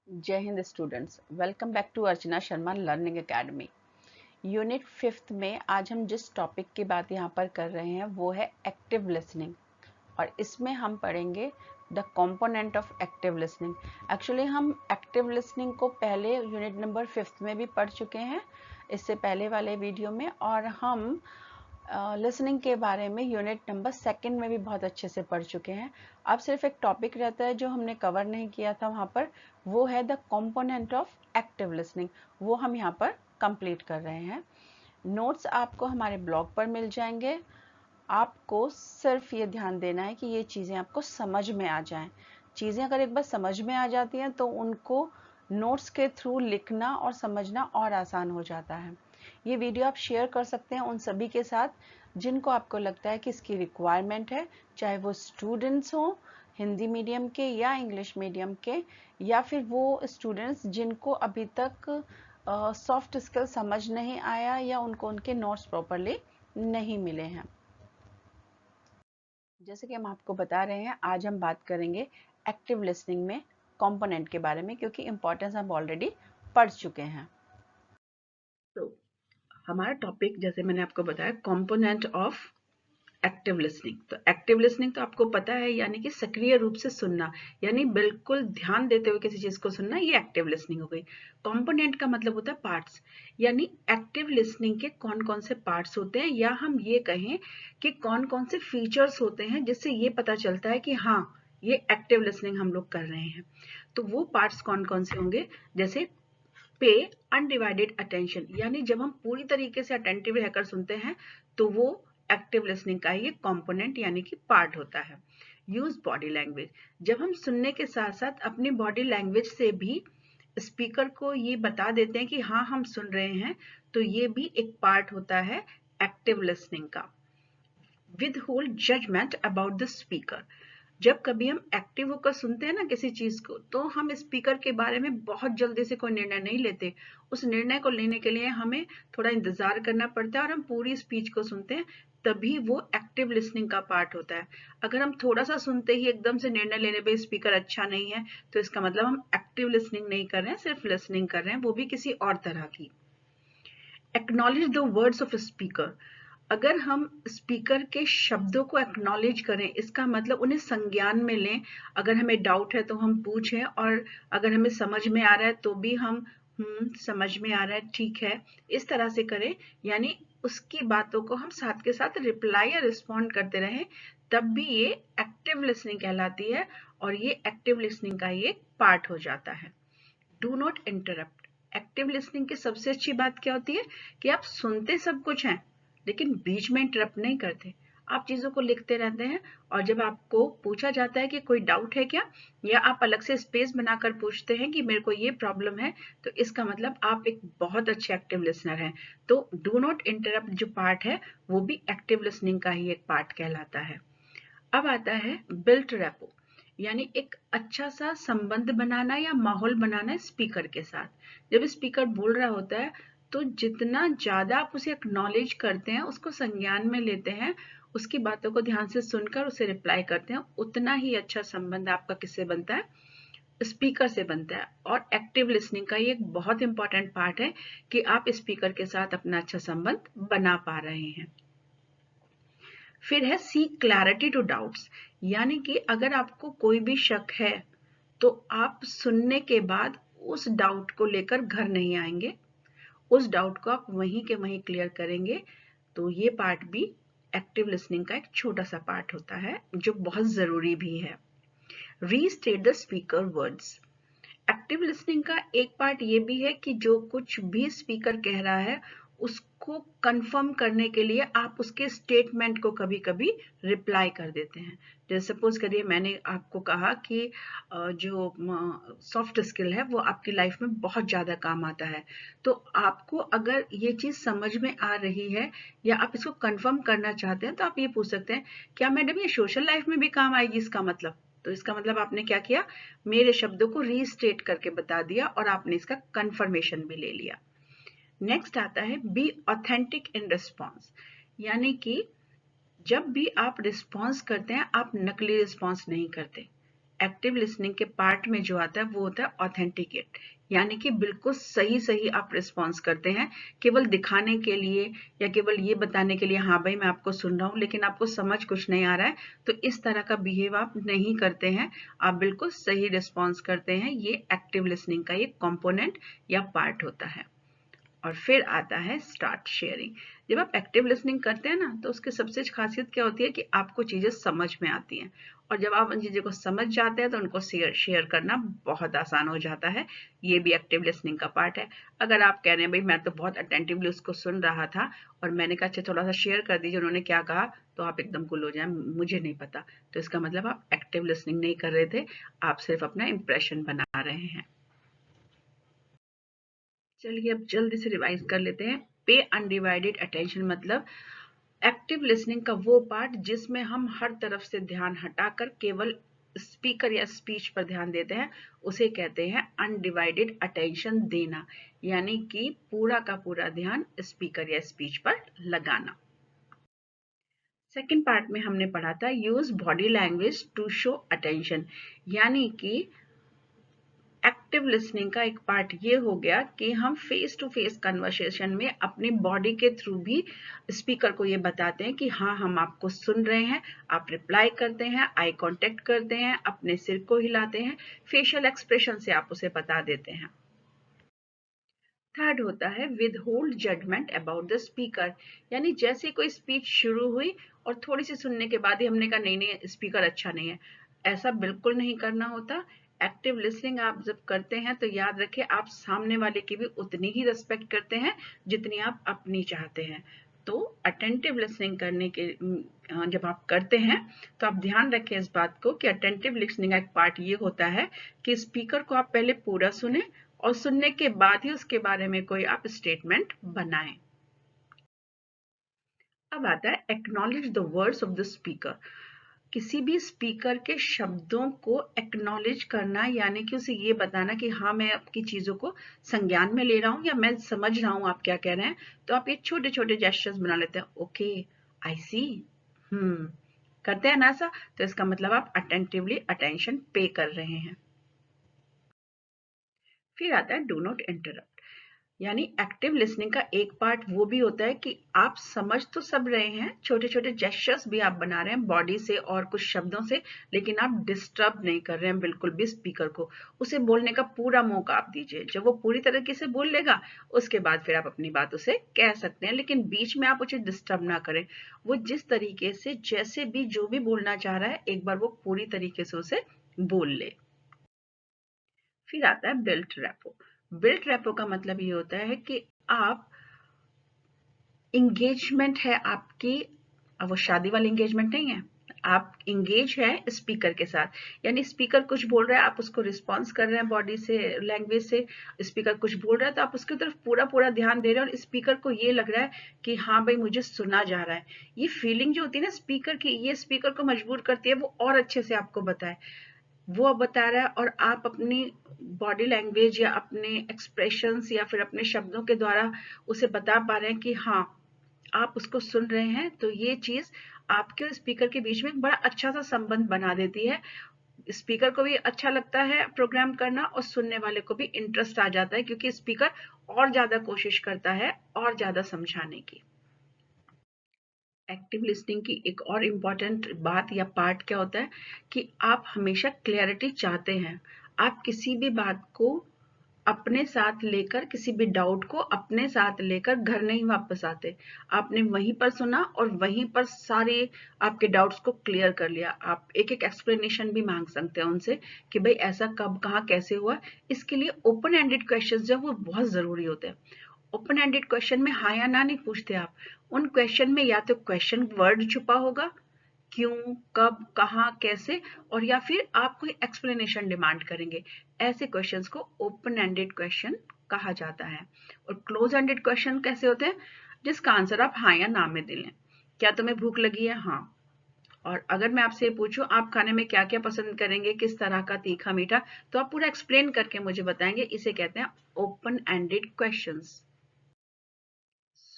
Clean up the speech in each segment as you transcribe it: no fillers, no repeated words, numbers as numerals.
जय हिंद students, welcome back to Archana Sharma learning academy. Unit 5th में आज हम जिस टॉपिक की बात यहाँ पर कर रहे हैं वो है एक्टिव लिसनिंग, और इसमें हम पढ़ेंगे the component of active listening. Actually हम एक्टिव लिसनिंग को पहले यूनिट नंबर 5th में भी पढ़ चुके हैं, इससे पहले वाले वीडियो में, और हम लिसनिंग के बारे में यूनिट नंबर 2 में भी बहुत अच्छे से पढ़ चुके हैं। अब सिर्फ एक टॉपिक रहता है जो हमने कवर नहीं किया था वहाँ पर, वो है the component of active listening. वो हम यहाँ पर कंप्लीट कर रहे हैं। नोट्स आपको हमारे ब्लॉग पर मिल जाएंगे। आपको सिर्फ ये ध्यान देना है कि ये चीज़ें आपको समझ में आ जाएं। चीज़ें अगर एक बार समझ में आ जाती हैं तो उनको नोट्स के थ्रू लिखना और समझना और आसान हो जाता है। ये वीडियो आप शेयर कर सकते हैं उन सभी के साथ जिनको आपको लगता है कि इसकी रिक्वायरमेंट है, चाहे वो स्टूडेंट्स हों हिंदी मीडियम के या इंग्लिश मीडियम के, या फिर वो स्टूडेंट्स जिनको अभी तक सॉफ्ट स्किल समझ नहीं आया या उनको उनके नोट्स प्रॉपरली नहीं मिले हैं। जैसे कि हम आपको बता रहे हैं, आज हम बात करेंगे एक्टिव लिसनिंग में कंपोनेंट के बारे में, क्योंकि इंपॉर्टेंस हम ऑलरेडी पढ़ चुके हैं। तो हमारा टॉपिक, जैसे मैंने आपको बताया, कंपोनेंट ऑफ एक्टिव लिसनिंग। तो एक्टिव लिसनिंग तो आपको पता है, यानी कि सक्रिय रूप से सुनना, यानी बिल्कुल ध्यान देते हुए किसी चीज को सुनना, ये एक्टिव लिसनिंग हो गई। कंपोनेंट का मतलब होता है पार्ट्स, यानी एक्टिव लिसनिंग के कौन कौन से पार्ट्स होते हैं, या हम ये कहें कि कौन कौन से फीचर्स होते हैं जिससे ये पता चलता है कि हाँ, ये एक्टिव लिसनिंग हम लोग कर रहे हैं। तो वो पार्ट्स कौन कौन से होंगे, जैसे पे अनडिवाइडेड अटेंशन, यानी जब हम पूरी तरीके से अटेंटिव रहकर सुनते हैं तो वो एक्टिव लिसनिंग का ये कंपोनेंट यानी कि पार्ट होता है। यूज बॉडी लैंग्वेज, जब हम सुनने के साथ साथ अपनी बॉडी लैंग्वेज से भी स्पीकर को ये बता देते हैं कि हाँ, हम सुन रहे हैं, तो ये भी एक पार्ट होता है एक्टिव लिसनिंग का। Withhold judgement about the speaker, जब कभी हम एक्टिव होकर सुनते हैं ना किसी चीज को, तो हम स्पीकर के बारे में बहुत जल्दी से कोई निर्णय नहीं लेते। उस निर्णय को लेने के लिए हमें थोड़ा इंतजार करना पड़ता है और हम पूरी स्पीच को सुनते हैं, तभी वो एक्टिव लिसनिंग का पार्ट होता है। अगर हम थोड़ा सा सुनते ही एकदम से निर्णय लेने पे स्पीकर अच्छा नहीं है, तो इसका मतलब हम एक्टिव लिसनिंग नहीं कर रहे हैं, सिर्फ लिसनिंग कर रहे हैं, वो भी किसी और तरह की। Acknowledge the words of speaker, अगर हम स्पीकर के शब्दों को एक्नॉलेज करें, इसका मतलब उन्हें संज्ञान में लें। अगर हमें डाउट है तो हम पूछें, और अगर हमें समझ में आ रहा है तो भी हम समझ में आ रहा है, ठीक है, इस तरह से करें। यानी उसकी बातों को हम साथ के साथ रिप्लाई या रिस्पॉन्ड करते रहें, तब भी ये एक्टिव लिसनिंग कहलाती है, और ये एक्टिव लिसनिंग का ये पार्ट हो जाता है। Do not interrupt, active listening की सबसे अच्छी बात क्या होती है कि आप सुनते सब कुछ हैं, लेकिन बीच में इंटरप्ट नहीं करते। आप चीजों को लिखते रहते हैं, और जब आपको पूछा जाता है कि कोई डाउट है क्या, या आप अलग से स्पेस बनाकर पूछते हैं कि मेरे को ये प्रॉब्लम है, तो इसका मतलब आप एक बहुत अच्छे एक्टिव लिसनर हैं। तो डू नॉट इंटरप्ट जो पार्ट है, वो भी एक्टिव लिसनिंग का ही एक पार्ट कहलाता है। अब आता है बिल्ट रेपो, यानी एक अच्छा सा संबंध बनाना या माहौल बनाना स्पीकर के साथ। जब स्पीकर बोल रहा होता है, तो जितना ज्यादा आप उसे एक्नॉलेज करते हैं, उसको संज्ञान में लेते हैं, उसकी बातों को ध्यान से सुनकर उसे रिप्लाई करते हैं, उतना ही अच्छा संबंध आपका किससे बनता है, स्पीकर से बनता है। और एक्टिव लिसनिंग का ये एक बहुत इंपॉर्टेंट पार्ट है कि आप स्पीकर के साथ अपना अच्छा संबंध बना पा रहे हैं। फिर है सीक क्लैरिटी टू डाउट्स, यानी कि अगर आपको कोई भी शक है, तो आप सुनने के बाद उस डाउट को लेकर घर नहीं आएंगे, उस डाउट को आप वहीं के वहीं क्लियर करेंगे। तो ये पार्ट भी एक्टिव लिसनिंग का एक छोटा सा पार्ट होता है, जो बहुत जरूरी भी है। Restate the speaker words, active listening का एक पार्ट ये भी है कि जो कुछ भी स्पीकर कह रहा है, उसको कंफर्म करने के लिए आप उसके स्टेटमेंट को कभी कभी रिप्लाई कर देते हैं। जैसे सपोज करिए मैंने आपको कहा कि जो सॉफ्ट स्किल है वो आपकी लाइफ में बहुत ज्यादा काम आता है, तो आपको अगर ये चीज समझ में आ रही है या आप इसको कंफर्म करना चाहते हैं, तो आप ये पूछ सकते हैं, क्या मैडम ये सोशल लाइफ में भी काम आएगी? इसका मतलब, तो इसका मतलब आपने क्या किया, मेरे शब्दों को रीस्टेट करके बता दिया, और आपने इसका कंफर्मेशन भी ले लिया। नेक्स्ट आता है बी ऑथेंटिक इन रिस्पॉन्स, यानी कि जब भी आप रिस्पॉन्स करते हैं, आप नकली रिस्पॉन्स नहीं करते। एक्टिव लिसनिंग के पार्ट में जो आता है वो होता है ऑथेंटिकेट, यानी कि बिल्कुल सही सही आप रिस्पॉन्स करते हैं, केवल दिखाने के लिए या केवल ये बताने के लिए हाँ भाई मैं आपको सुन रहा हूँ, लेकिन आपको समझ कुछ नहीं आ रहा है, तो इस तरह का बिहेव आप नहीं करते हैं, आप बिल्कुल सही रिस्पॉन्स करते हैं। ये एक्टिव लिसनिंग का एक कंपोनेंट या पार्ट होता है। और फिर आता है स्टार्ट शेयरिंग। जब आप एक्टिव लिसनिंग करते हैं ना, तो उसकी सबसे खासियत क्या होती है कि आपको चीजें समझ में आती हैं, और जब आप उन चीजों को समझ जाते हैं तो उनको शेयर करना बहुत आसान हो जाता है। ये भी एक्टिव लिसनिंग का पार्ट है। अगर आप कह रहे हैं भाई मैं तो बहुत अटेंटिवली उसको सुन रहा था और मैंने कहा अच्छा थोड़ा सा शेयर कर दीजिए उन्होंने क्या कहा, तो आप एकदम गुल हो जाए मुझे नहीं पता, तो इसका मतलब आप एक्टिव लिसनिंग नहीं कर रहे थे, आप सिर्फ अपना इंप्रेशन बना रहे हैं। चलिए अब जल्दी से रिवाइज कर लेते हैं। पे अनडिवाइडेड अटेंशन मतलब एक्टिव लिसनिंग का वो पार्ट जिसमें हम हर तरफ से ध्यान हटाकर केवल स्पीकर या स्पीच पर ध्यान देते हैं, उसे कहते हैं अनडिवाइडेड अटेंशन देना, यानी कि पूरा का पूरा ध्यान स्पीकर या स्पीच पर लगाना। सेकेंड पार्ट में हमने पढ़ा था use body language to show attention, यानी कि एक्टिव लिसनिंग का एक पार्ट ये हो गया कि हम फेस टू फेस कन्वर्सेशन में अपनी बॉडी के थ्रू भी स्पीकर को ये बताते हैं कि हाँ हम आपको सुन रहे हैं, आप रिप्लाई करते हैं, आई कांटेक्ट करते हैं, अपने सिर को हिलाते हैं, फेशियल एक्सप्रेशन से आप उसे बता देते हैं। थर्ड होता है withhold judgement about the speaker, यानी जैसे कोई स्पीच शुरू हुई और थोड़ी सी सुनने के बाद ही हमने कहा नहीं नहीं स्पीकर अच्छा नहीं है, ऐसा बिल्कुल नहीं करना होता। एक्टिव लिसनिंग आप जब करते हैं तो याद रखें आप सामने वाले की भी उतनी ही रिस्पेक्ट करते हैं जितनी आप अपनी चाहते हैं। तो अटेंटिव लिसनिंग करने के जब आप करते हैं तो आप ध्यान रखें इस बात को कि अटेंटिव लिसनिंग का एक पार्ट ये होता है कि स्पीकर को आप पहले पूरा सुने और सुनने के बाद ही उसके बारे में कोई आप स्टेटमेंट बनाएं। अब आता है acknowledge the words of the speaker. किसी भी स्पीकर के शब्दों को एक्नॉलेज करना, यानी कि उसे ये बताना कि हाँ मैं आपकी चीजों को संज्ञान में ले रहा हूँ या मैं समझ रहा हूँ आप क्या कह रहे हैं। तो आप ये छोटे छोटे जेस्चर्स बना लेते हैं, ओके आई सी, करते हैं ना ऐसा, तो इसका मतलब आप अटेंटिवली अटेंशन पे कर रहे हैं। फिर आता है डू नॉट इंटरप्ट, यानी एक्टिव लिसनिंग का एक पार्ट वो भी होता है कि आप समझ तो सब रहे हैं, छोटे छोटे जेस्चर्स भी आप बना रहे हैं बॉडी से और कुछ शब्दों से, लेकिन आप डिस्टर्ब नहीं कर रहे हैं बिल्कुल भी स्पीकर को। उसे बोलने का पूरा मौका आप दीजिए, जब वो पूरी तरीके से बोल लेगा उसके बाद फिर आप अपनी बात उसे कह सकते हैं, लेकिन बीच में आप उसे डिस्टर्ब ना करें। वो जिस तरीके से जैसे भी जो भी बोलना चाह रहा है एक बार वो पूरी तरीके से उसे बोल ले। फिर आता है बिल्ट रैपो। बिल्ट रैपो का मतलब ये होता है कि आप इंगेजमेंट है आपकी, अब वो शादी वाली इंगेजमेंट नहीं है, आप इंगेज है स्पीकर के साथ, यानी स्पीकर कुछ बोल रहा है आप उसको रिस्पॉन्स कर रहे हैं बॉडी से लैंग्वेज से, स्पीकर कुछ बोल रहा है तो आप उसकी तरफ पूरा पूरा ध्यान दे रहे हैं और स्पीकर को ये लग रहा है कि हाँ भाई मुझे सुना जा रहा है। ये फीलिंग जो होती है ना स्पीकर की, ये स्पीकर को मजबूर करती है वो और अच्छे से आपको बताए, वो अब बता रहा है और आप अपनी बॉडी लैंग्वेज या अपने एक्सप्रेशंस या फिर अपने शब्दों के द्वारा उसे बता पा रहे हैं कि हाँ आप उसको सुन रहे हैं। तो ये चीज आपके और स्पीकर के बीच में एक बड़ा अच्छा सा संबंध बना देती है। स्पीकर को भी अच्छा लगता है प्रोग्राम करना और सुनने वाले को भी इंटरेस्ट आ जाता है, क्योंकि स्पीकर और ज्यादा कोशिश करता है और ज्यादा समझाने की। एक्टिव लिसनिंग की एक और इम्पॉर्टेंट बात या पार्ट क्या होता है कि आप हमेशा क्लैरिटी चाहते हैं। आप किसी भी बात को अपने साथ लेकर, किसी भी डाउट को अपने साथ लेकर घर नहीं वापस आते। आपने वहीं पर सुना और वहीं पर सारे आपके डाउट्स को क्लियर कर लिया। आप एक एक एक्सप्लेनेशन भी मांग सकते हैं उनसे कि भाई ऐसा कब कहाँ कैसे हुआ। इसके लिए ओपन एंडेड क्वेश्चंस जो वो बहुत जरूरी होते हैं। ओपन एंडेड क्वेश्चन में हाँ या ना नहीं पूछते आप, उन क्वेश्चन में या तो क्वेश्चन वर्ड छुपा होगा, क्यों कब कहाँ कैसे, और या फिर आप कोई एक्सप्लेनेशन डिमांड करेंगे। ऐसे क्वेश्चंस को ओपन एंडेड क्वेश्चन कहा जाता है। और क्लोज एंडेड क्वेश्चन कैसे होते हैं, जिसका आंसर आप हाँ या ना में दे लें। क्या तुम्हें भूख लगी है? हाँ। और अगर मैं आपसे पूछूं आप खाने में क्या क्या पसंद करेंगे, किस तरह का, तीखा मीठा, तो आप पूरा एक्सप्लेन करके मुझे बताएंगे। इसे कहते हैं ओपन एंडेड क्वेश्चंस।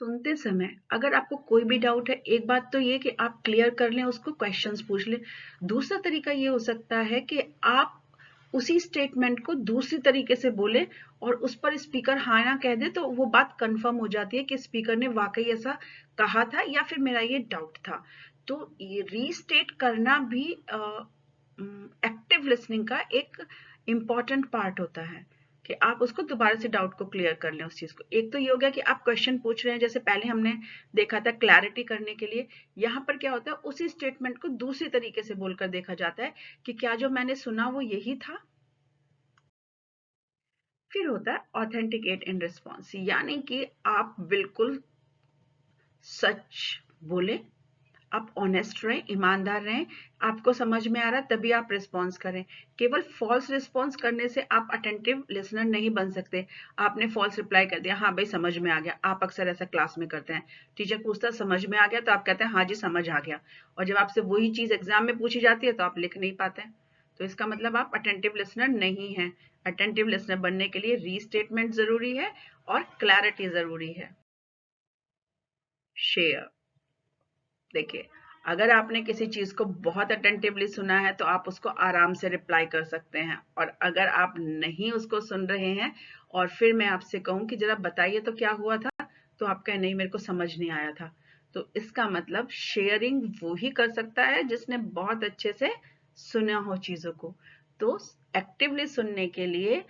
सुनते समय अगर आपको कोई भी डाउट है, एक बात तो ये कि आप क्लियर कर लें, उसको क्वेश्चंस पूछ लें। दूसरा तरीका ये हो सकता है कि आप उसी स्टेटमेंट को दूसरी तरीके से बोले और उस पर स्पीकर हाँ ना कह दे, तो वो बात कंफर्म हो जाती है कि स्पीकर ने वाकई ऐसा कहा था या फिर मेरा ये डाउट था। तो ये रीस्टेट करना भी एक्टिव लिसनिंग का एक इम्पॉर्टेंट पार्ट होता है कि आप उसको दोबारा से डाउट को क्लियर कर लें उस चीज को। एक तो ये हो गया कि आप क्वेश्चन पूछ रहे हैं, जैसे पहले हमने देखा था क्लैरिटी करने के लिए। यहाँ पर क्या होता है, उसी स्टेटमेंट को दूसरी तरीके से बोलकर देखा जाता है कि क्या जो मैंने सुना वो यही था। फिर होता है ऑथेंटिकेट इन रिस्पॉन्स, यानी कि आप बिल्कुल सच बोले, आप ऑनेस्ट रहें, ईमानदार रहें, आपको समझ में आ रहा है तभी आप रिस्पॉन्स करें। केवल फॉल्स रिस्पॉन्स करने से आप अटेंटिव लिसनर नहीं बन सकते। आपने फॉल्स रिप्लाई कर दिया, हाँ भाई समझ में आ गया। आप अक्सर ऐसा क्लास में करते हैं, टीचर पूछता है समझ में आ गया, तो आप कहते हैं हाँ जी समझ आ गया, और जब आपसे वही चीज एग्जाम में पूछी जाती है तो आप लिख नहीं पाते। तो इसका मतलब आप अटेंटिव लिसनर नहीं हैं। अटेंटिव लिसनर बनने के लिए रीस्टेटमेंट जरूरी है और क्लैरिटी जरूरी है। शेयर, देखिए, अगर आपने किसी चीज को बहुत अटेंटिवली सुना है तो आप उसको आराम से रिप्लाई कर सकते हैं, और अगर आप नहीं उसको सुन रहे हैं और फिर मैं आपसे कहूं कि जरा बताइए तो क्या हुआ था, तो आप कहें नहीं मेरे को समझ नहीं आया था। तो इसका मतलब शेयरिंग वो ही कर सकता है जिसने बहुत अच्छे से सुना हो चीजों को। तो एक्टिवली सुनने के लिए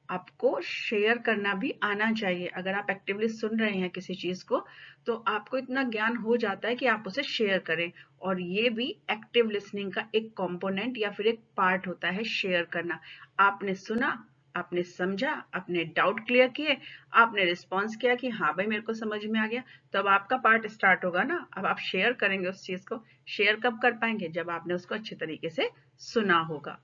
आपको शेयर करना भी आना चाहिए। अगर आप एक्टिवली सुन रहे हैं किसी चीज को, तो आपको इतना ज्ञान हो जाता है कि आप उसे शेयर करें, और ये भी एक्टिव लिसनिंग का एक कंपोनेंट या फिर एक पार्ट होता है, शेयर करना। आपने सुना, आपने समझा, आपने डाउट क्लियर किए, आपने रिस्पॉन्स किया कि हाँ भाई मेरे को समझ में आ गया, तो अब आपका पार्ट स्टार्ट होगा ना। अब आप शेयर करेंगे उस चीज को। शेयर कब कर पाएंगे, जब आपने उसको अच्छे तरीके से सुना होगा।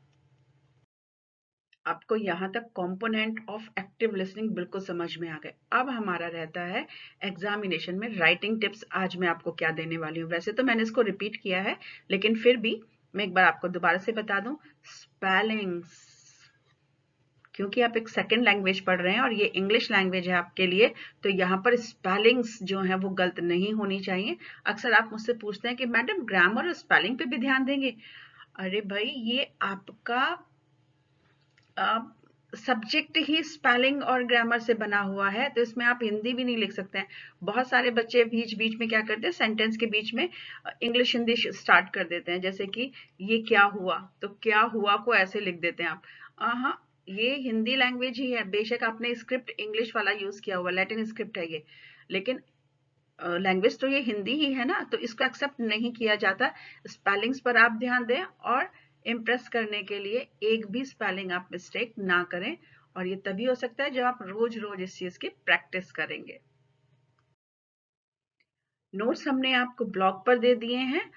आपको यहाँ तक कंपोनेंट ऑफ एक्टिव लिसनिंग बिल्कुल समझ में आ गए। अब हमारा रहता है एग्जामिनेशन में राइटिंग टिप्स। आज मैं आपको क्या देने वाली हूँ, वैसे तो मैंने इसको रिपीट किया है, लेकिन फिर भी मैं एक बार आपको दोबारा से बता दूं। स्पेलिंग्स, क्योंकि आप एक सेकंड लैंग्वेज पढ़ रहे हैं और ये इंग्लिश लैंग्वेज है आपके लिए, तो यहाँ पर स्पेलिंग्स जो है वो गलत नहीं होनी चाहिए। अक्सर आप मुझसे पूछते हैं कि मैडम ग्रामर और स्पेलिंग पे भी ध्यान देंगे। अरे भाई, ये आपका सब्जेक्ट ही स्पेलिंग और ग्रामर से बना हुआ है, तो इसमें आप हिंदी भी नहीं लिख सकते हैं। बहुत सारे बच्चे बीच बीच में क्या करते हैं, सेंटेंस के बीच में इंग्लिश हिंदी स्टार्ट कर देते हैं, जैसे कि ये क्या हुआ, तो क्या हुआ को ऐसे लिख देते हैं आप। हाँ, ये हिंदी लैंग्वेज ही है, बेशक आपने स्क्रिप्ट इंग्लिश वाला यूज किया हुआ, लैटिन स्क्रिप्ट है ये, लेकिन लैंग्वेज तो ये हिंदी ही है ना, तो इसको एक्सेप्ट नहीं किया जाता। स्पेलिंग्स पर आप ध्यान दें, और इम्प्रेस करने के लिए एक भी स्पेलिंग आप मिस्टेक ना करें, और ये तभी हो सकता है जब आप रोज रोज इस चीज की प्रैक्टिस करेंगे। नोट्स हमने आपको ब्लॉग पर दे दिए हैं,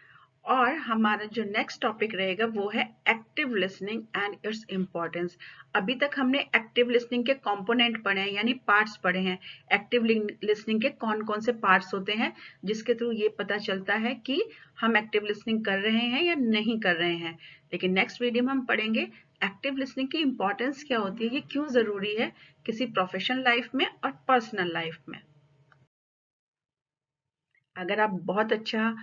और हमारा जो नेक्स्ट टॉपिक रहेगा वो है active listening and its importance. अभी तक हमने एक्टिव लिसनिंग के कंपोनेंट पढ़े हैं, यानी पार्ट्स पढ़े हैं। एक्टिव लिसनिंग के कौन कौन से पार्ट्स होते हैं, जिसके थ्रू ये पता चलता है कि हम एक्टिव लिसनिंग कर रहे हैं या नहीं कर रहे हैं। लेकिन नेक्स्ट वीडियो में हम पढ़ेंगे एक्टिव लिसनिंग की इंपॉर्टेंस क्या होती है, ये क्यों जरूरी है किसी प्रोफेशनल लाइफ में और पर्सनल लाइफ में। अगर आप बहुत अच्छा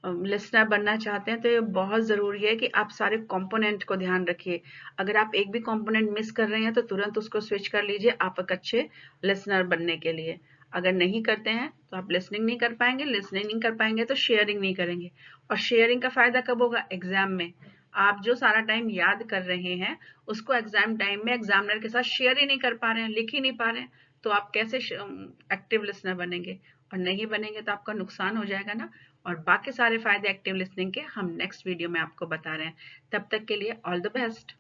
लिसनर बनना चाहते हैं तो ये बहुत ज़रूरी है कि आप सारे कंपोनेंट को ध्यान रखिए। अगर आप एक भी कंपोनेंट मिस कर रहे हैं तो तुरंत उसको स्विच कर लीजिए आप एक अच्छे लिसनर बनने के लिए। अगर नहीं करते हैं तो आप लिसनिंग नहीं कर पाएंगे, लिसनिंग नहीं कर पाएंगे तो शेयरिंग नहीं करेंगे, और शेयरिंग का फायदा कब होगा, एग्जाम में। आप जो सारा टाइम याद कर रहे हैं उसको एग्जाम टाइम में एग्जामिनर के साथ शेयर ही नहीं कर पा रहे हैं, लिख ही नहीं पा रहे हैं, तो आप कैसे एक्टिव लिसनर बनेंगे। और नहीं बनेंगे तो आपका नुकसान हो जाएगा ना। और बाकी सारे फायदे एक्टिव लिसनिंग के हम नेक्स्ट वीडियो में आपको बता रहे हैं। तब तक के लिए ऑल द बेस्ट।